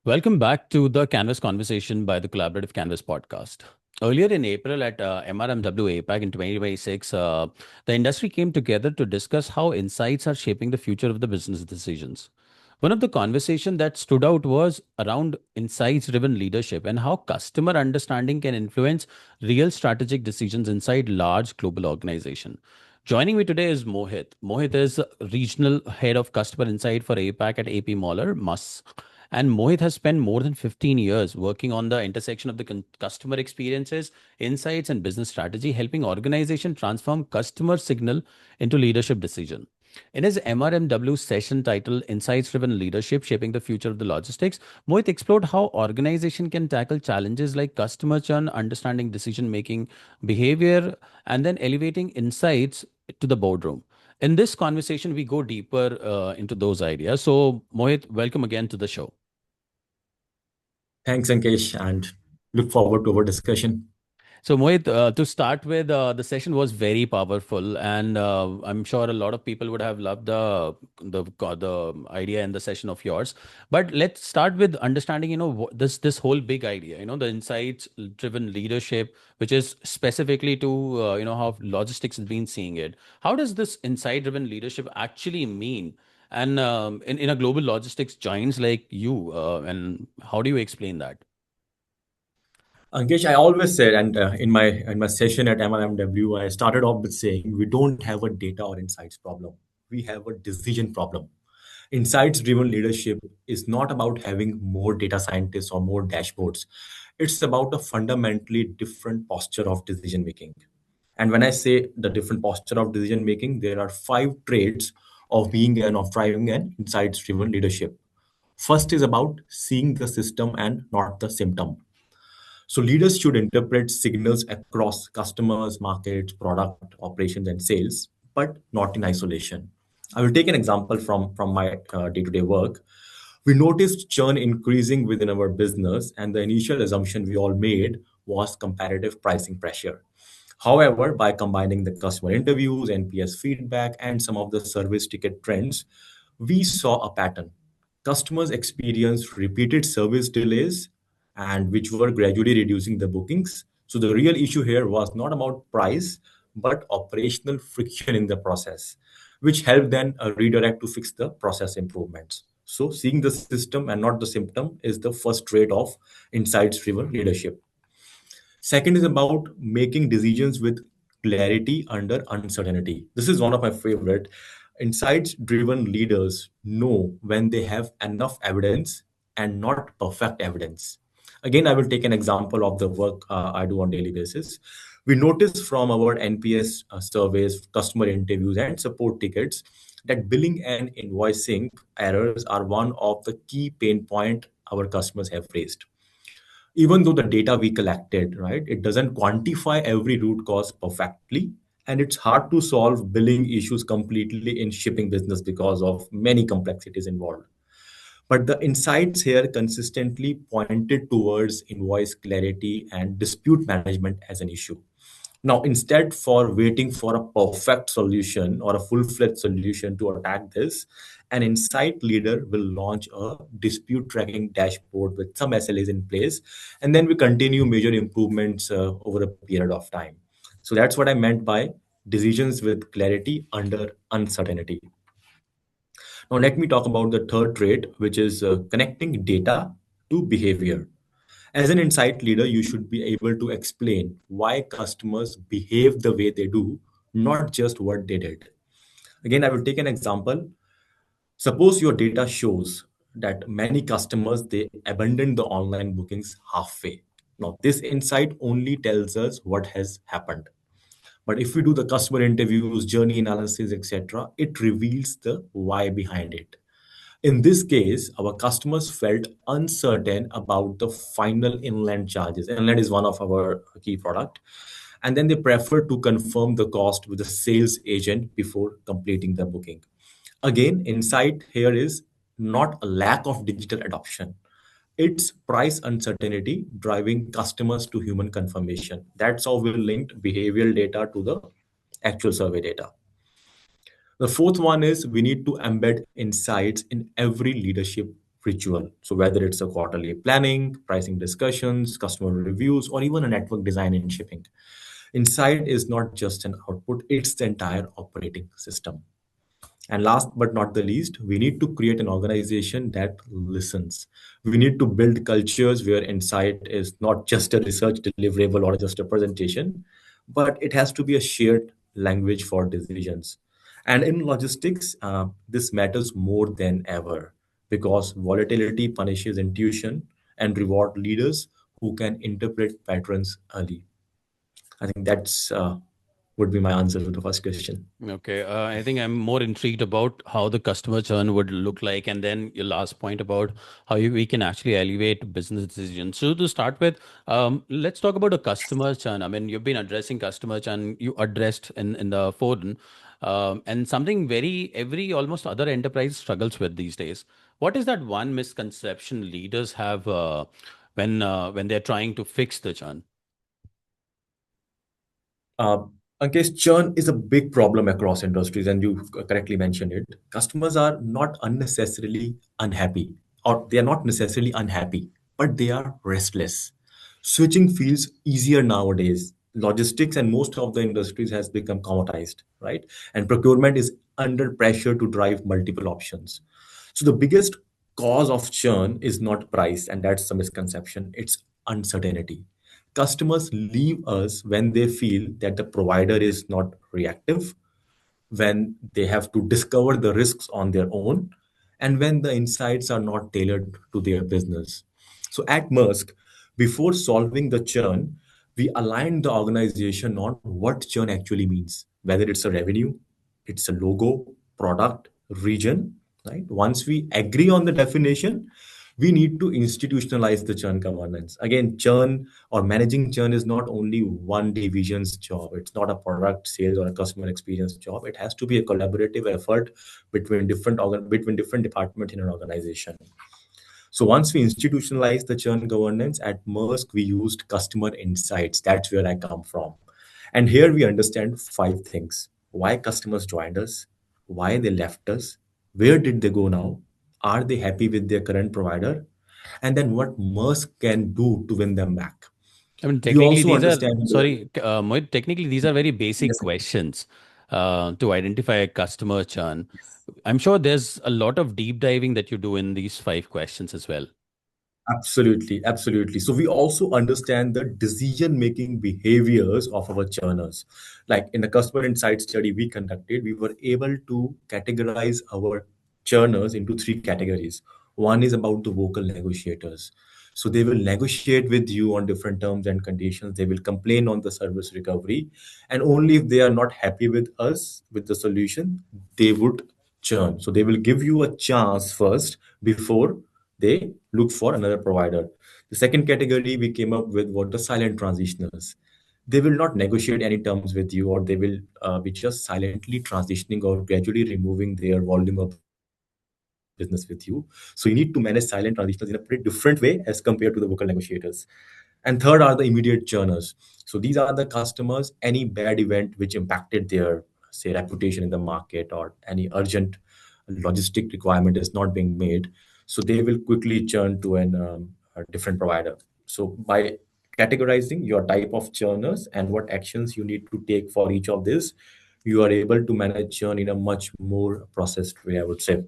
Welcome back to the Canvas Conversation by the Collaborative Canvas podcast. Earlier in April at MRMW APAC in 2026, the industry came together to discuss how insights are shaping the future of the business decisions. One of the conversation that stood out was around insights-driven leadership and how customer understanding can influence real strategic decisions inside large global organization. Joining me today is Mohit. Mohit is regional head of customer insight for APAC at AP Moller, and Mohit has spent more than 15 years working on the intersection of the customer experiences, insights, and business strategy, helping organizations transform customer signal into leadership decision. In his MRMW session titled Insights Driven Leadership Shaping the Future of the Logistics, Mohit explored how organization can tackle challenges like customer churn, understanding decision making behavior, and then elevating insights to the boardroom. In this conversation, we go deeper into those ideas. So, Mohit, welcome again to the show. Thanks, Ankesh, and look forward to our discussion. So, Mohit, to start with, the session was very powerful, and I'm sure a lot of people would have loved the idea in the session of yours. But let's start with understanding, this whole big idea, the insights-driven leadership, which is specifically to how logistics has been seeing it. How does this insight-driven leadership actually mean? And in a global logistics giants like you, and how do you explain that? Ankesh, I always said, and in my session at MRMW, I started off with saying we don't have a data or insights problem. We have a decision problem. Insights-driven leadership is not about having more data scientists or more dashboards. It's about a fundamentally different posture of decision making. And when I say the different posture of decision making, there are five traits of being and of driving an insights-driven leadership. First is about seeing the system and not the symptom. So leaders should interpret signals across customers, markets, product, operations, and sales, but not in isolation. I will take an example from my day-to-day work. We noticed churn increasing within our business, and the initial assumption we all made was comparative pricing pressure. However, by combining the customer interviews, NPS feedback, and some of the service ticket trends, we saw a pattern. Customers experienced repeated service delays and which were gradually reducing the bookings. So the real issue here was not about price, but operational friction in the process, which helped then redirect to fix the process improvements. So seeing the system and not the symptom is the first trait of insights-driven leadership. Second is about making decisions with clarity under uncertainty. This is one of my favorite. Insights driven leaders know when they have enough evidence and not perfect evidence. Again, I will take an example of the work I do on daily basis. We notice from our NPS surveys, customer interviews, and support tickets that billing and invoicing errors are one of the key pain point our customers have raised. Even though the data we collected, right, it doesn't quantify every root cause perfectly. And it's hard to solve billing issues completely in shipping business because of many complexities involved. But the insights here consistently pointed towards invoice clarity and dispute management as an issue. Now, instead for waiting for a perfect solution or a full-fledged solution to attack this, an insight leader will launch a dispute tracking dashboard with some SLAs in place, and then we continue major improvements over a period of time. So that's what I meant by decisions with clarity under uncertainty. Now, let me talk about the third trait, which is connecting data to behavior. As an insight leader, you should be able to explain why customers behave the way they do, not just what they did. Again, I will take an example. Suppose your data shows that many customers they abandon the online bookings halfway. Now, this insight only tells us what has happened. But if we do the customer interviews, journey analysis, etc., it reveals the why behind it. In this case, our customers felt uncertain about the final inland charges. Inland is one of our key product. And then they prefer to confirm the cost with the sales agent before completing the booking. Again, insight here is not a lack of digital adoption. It's price uncertainty driving customers to human confirmation. That's how we linked behavioral data to the actual survey data. The fourth one is we need to embed insights in every leadership ritual. So whether it's a quarterly planning, pricing discussions, customer reviews, or even a network design and shipping, Insight is not just an output, it's the entire operating system. And last but not the least, we need to create an organization that listens. We need to build cultures where insight is not just a research deliverable or just a presentation, but it has to be a shared language for decisions. And in logistics, this matters more than ever because volatility punishes intuition and reward leaders who can interpret patterns early. I think that's would be my answer to the first question. Okay, I think I'm more intrigued about how the customer churn would look like, and then your last point about how we can actually elevate business decisions. So to start with, let's talk about the customer churn. I mean, you've been addressing customer churn. You addressed in the forum, and something very every almost other enterprise struggles with these days. What is that one misconception leaders have when they're trying to fix the churn? Uh, Ankesh, churn is a big problem across industries, and you correctly mentioned it. Customers are not unnecessarily unhappy, or they are not necessarily unhappy, but they are restless. Switching feels easier nowadays. Logistics and most of the industries has become commoditized, right? And procurement is under pressure to drive multiple options. So the biggest cause of churn is not price, and that's the misconception. It's uncertainty. Customers leave us when they feel that the provider is not reactive, when they have to discover the risks on their own, and when the insights are not tailored to their business. So at Maersk, before solving the churn, we aligned the organization on what churn actually means, whether it's a revenue, it's a logo, product, region, right? Once we agree on the definition, we need to institutionalize the churn governance. Again, churn or managing churn is not only one division's job. It's not a product sales or a customer experience job. It has to be a collaborative effort between different departments in an organization. So once we institutionalized the churn governance at Maersk, we used customer insights. That's where I come from. And here we understand five things: why customers joined us, why they left us, where did they go now, are they happy with their current provider, and then what Maersk can do to win them back. I mean, We technically, also these are, understand the sorry, Mohit, technically, these are very basic yes, questions to identify a customer churn. yes. I'm sure there's a lot of deep diving that you do in these five questions as well. Absolutely, absolutely. So we also understand the decision-making behaviors of our churners. Like in the customer insight study we conducted, we were able to categorize our churners into three categories. One is about the vocal negotiators. So they will negotiate with you on different terms and conditions. They will complain on the service recovery, and only if they are not happy with us with the solution, they would churn. So they will give you a chance first before they look for another provider. The second category we came up with were the silent transitioners. They will not negotiate any terms with you, or they will be just silently transitioning or gradually removing their volume of business with you. So you need to manage silent transitioners in a pretty different way as compared to the vocal negotiators. And third are the immediate churners. So these are the customers, any bad event which impacted their, say, reputation in the market, or any urgent logistic requirement is not being made. So they will quickly churn to a different provider. So by categorizing your type of churners and what actions you need to take for each of this, you are able to manage churn in a much more processed way, I would say.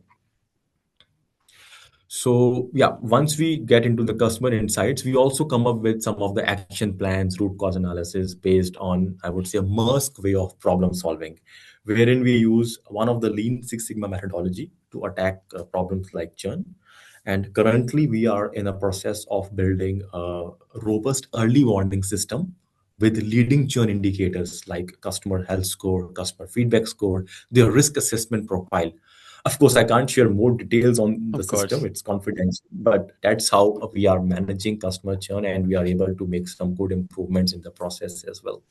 So yeah, once we get into the customer insights, we also come up with some of the action plans, root cause analysis based on, I would say, a Maersk way of problem solving, wherein we use one of the Lean Six Sigma methodology to attack problems like churn. And currently, we are in a process of building a robust early warning system with leading churn indicators like customer health score, customer feedback score, their risk assessment profile. Of course, I can't share more details on the Of system, course. it's confidential, but that's how we are managing customer churn, and we are able to make some good improvements in the process as well.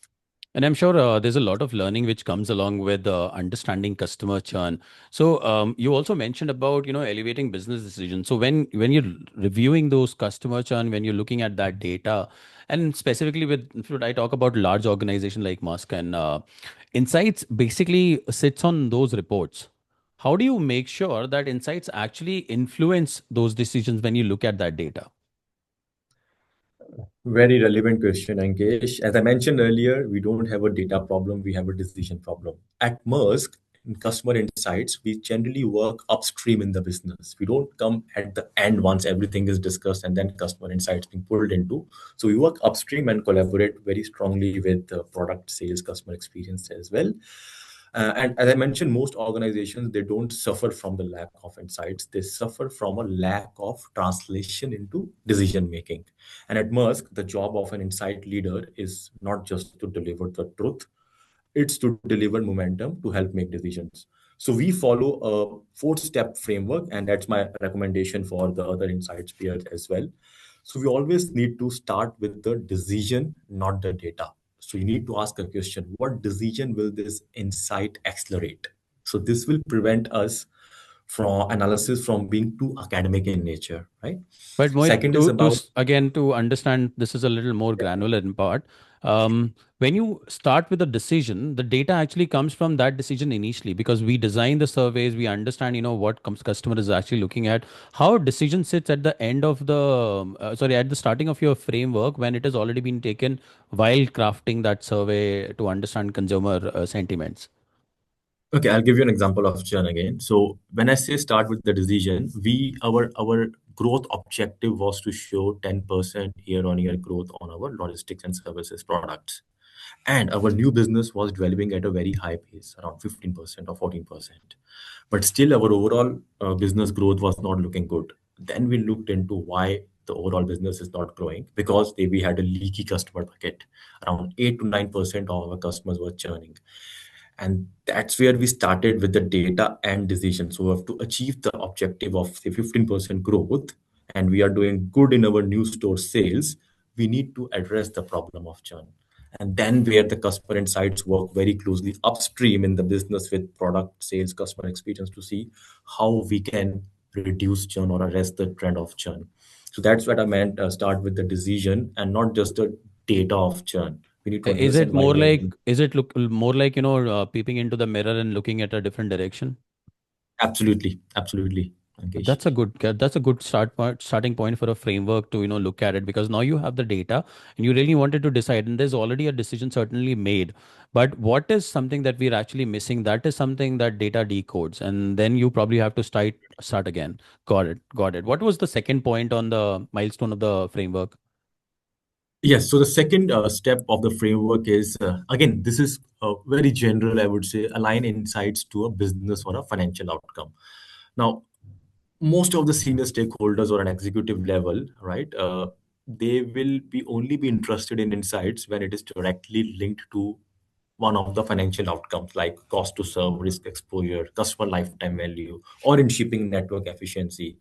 And I'm sure there's a lot of learning which comes along with understanding customer churn. So you also mentioned about elevating business decisions. So when you're reviewing those customer churn, when you're looking at that data, and specifically with if I talk about large organization like Musk and Insights, basically sits on those reports. How do you make sure that insights actually influence those decisions when you look at that data? Very relevant question, Ankesh. As I mentioned earlier, we don't have a data problem, we have a decision problem. At Maersk, in customer insights, we generally work upstream in the business. We don't come at the end once everything is discussed and then customer insights being pulled into. So we work upstream and collaborate very strongly with product sales, customer experience as well. And as I mentioned, most organizations, they don't suffer from the lack of insights. They suffer from a lack of translation into decision making. And at Maersk, the job of an insight leader is not just to deliver the truth, it's to deliver momentum to help make decisions. So we follow a four-step framework, and that's my recommendation for the other insights peers as well. So we always need to start with the decision, not the data. So you need to ask a question: what decision will this insight accelerate? So this will prevent us from analysis from being too academic in nature, right? But Mohit, Second is about again, to understand this is a little more granular in part. When you start with a decision, the data actually comes from that decision initially because we design the surveys, we understand, what customer is actually looking at. How decision sits at the end of at the starting of your framework when it has already been taken while crafting that survey to understand consumer sentiments. Okay, I'll give you an example of churn again. So when I say start with the decision, our growth objective was to show 10% year-on-year growth on our logistics and services products. And our new business was developing at a very high pace, around 15% or 14%. But still, our overall business growth was not looking good. Then we looked into why the overall business is not growing because we had a leaky customer bucket. Around 8 to 9% of our customers were churning. And that's where we started with the data and decision. So we have to achieve the objective of say 15% growth, and we are doing good in our new store sales. We need to address the problem of churn. And then where the customer insights work very closely upstream in the business with product sales, customer experience to see how we can reduce churn or arrest the trend of churn. So that's what I meant. Start with the decision and not just the data of churn. We need to understand why we are getting. Is it look more like, peeping into the mirror and looking at a different direction? Absolutely, absolutely, Ankesh. That's a good starting point for a framework to look at it, because now you have the data and you really wanted to decide, and there's already a decision certainly made. But what is something that we're actually missing? That is something that data decodes, and then you probably have to start again. Got it. What was the second point on the milestone of the framework? Yes, so the second step of the framework is again, this is very general, I would say, align insights to a business or a financial outcome. Now, most of the senior stakeholders or an executive level, right, they will be only be interested in insights when it is directly linked to one of the financial outcomes like cost to serve, risk exposure, customer lifetime value, or in shipping network efficiency.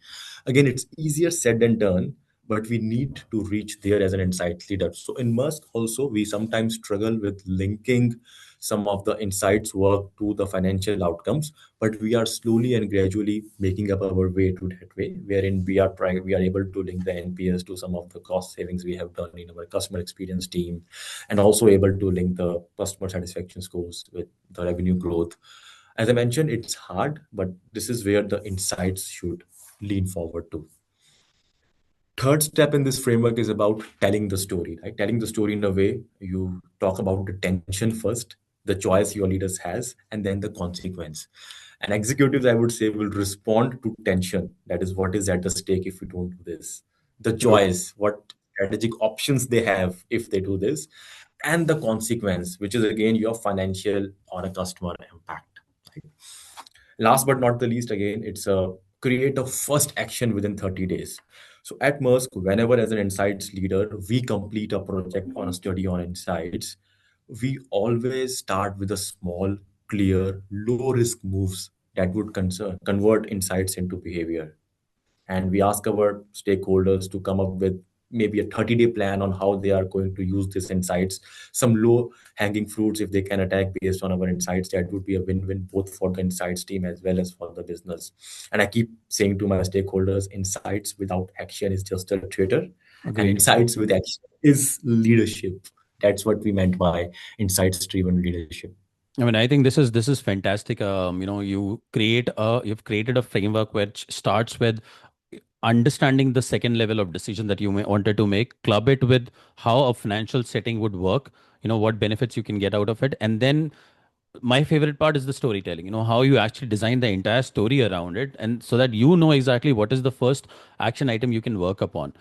Again, it's easier said than done, but we need to reach there as an insight leader. So in Maersk also, we sometimes struggle with linking some of the insights work to the financial outcomes, but we are slowly and gradually making up our way to that way, wherein we are able to link the NPS to some of the cost savings we have done in our customer experience team, and also able to link the customer satisfaction scores with the revenue growth. As I mentioned, it's hard, but this is where the insights should lean forward to. Third step in this framework is about telling the story, right? Telling the story in a way you talk about the tension first, the choice your leaders has, and then the consequence. And executives, I would say, will respond to tension. That is what is at the stake if we don't do this. The Good. choice, what strategic options they have if they do this, and the consequence, which is again your financial or a customer impact. Right? Last but not the least, again, it's a create a first action within 30 days. So at Maersk, whenever as an insights leader, we complete a project on a study on insights, we always start with a small, clear, low risk moves that would convert insights into behavior. And we ask our stakeholders to come up with maybe a 30-day plan on how they are going to use these insights, some low hanging fruits if they can attack based on our insights. That would be a win-win both for the insights team as well as for the business. And I keep saying to my stakeholders, insights without action is just a theater, and Agreed. insights with action is leadership. That's what we meant by insights driven leadership. I mean, I think this is fantastic. You've created a framework which starts with understanding the second level of decision that you may wanted to make, club it with how a financial setting would work, what benefits you can get out of it, and then my favorite part is the storytelling, how you actually design the entire story around it, and so that you know exactly what is the first action item you can work upon.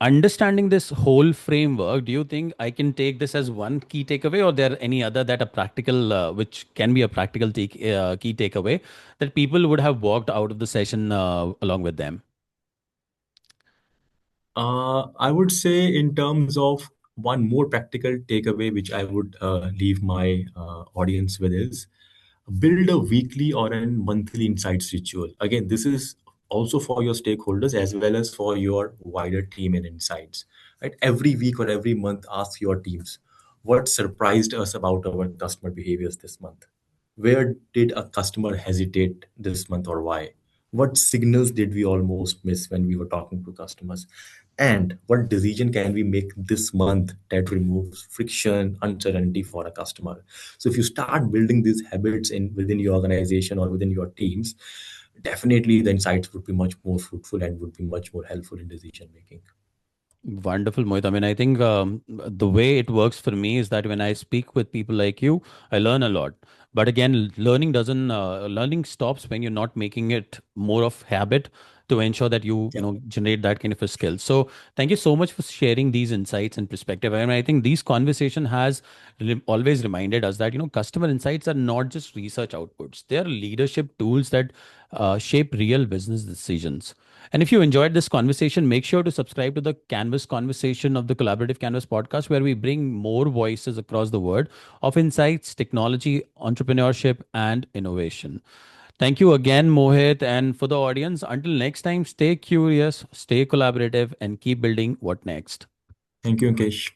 Understanding this whole framework, do you think I can take this as one key takeaway, or there any other that a practical, which can be a practical key takeaway that people would have walked out of the session along with them? I would say, in terms of one more practical takeaway, which I would leave my audience with, is build a weekly or a monthly insights ritual. Again, this is also for your stakeholders as well as for your wider team and insights. Right? Every week or every month, ask your teams what surprised us about our customer behaviors this month. Where did a customer hesitate this month, or why? What signals did we almost miss when we were talking to customers? And what decision can we make this month that removes friction, uncertainty for a customer? So if you start building these habits in within your organization or within your teams, definitely the insights would be much more fruitful and would be much more helpful in decision making. Wonderful, Mohit. I mean, I think the way it works for me is that when I speak with people like you, I learn a lot. But again, learning stops when you're not making it more of habit to ensure that you Yeah. generate that kind of a skill. So thank you so much for sharing these insights and perspective. I mean, I think these conversation has always reminded us that customer insights are not just research outputs; they are leadership tools that shape real business decisions. And if you enjoyed this conversation, make sure to subscribe to the Canvas conversation of the Collaborative Canvas podcast, where we bring more voices across the world of insights, technology, entrepreneurship, and innovation. Thank you again, Mohit. And for the audience, until next time, stay curious, stay collaborative, and keep building what next. Thank you, Ankesh.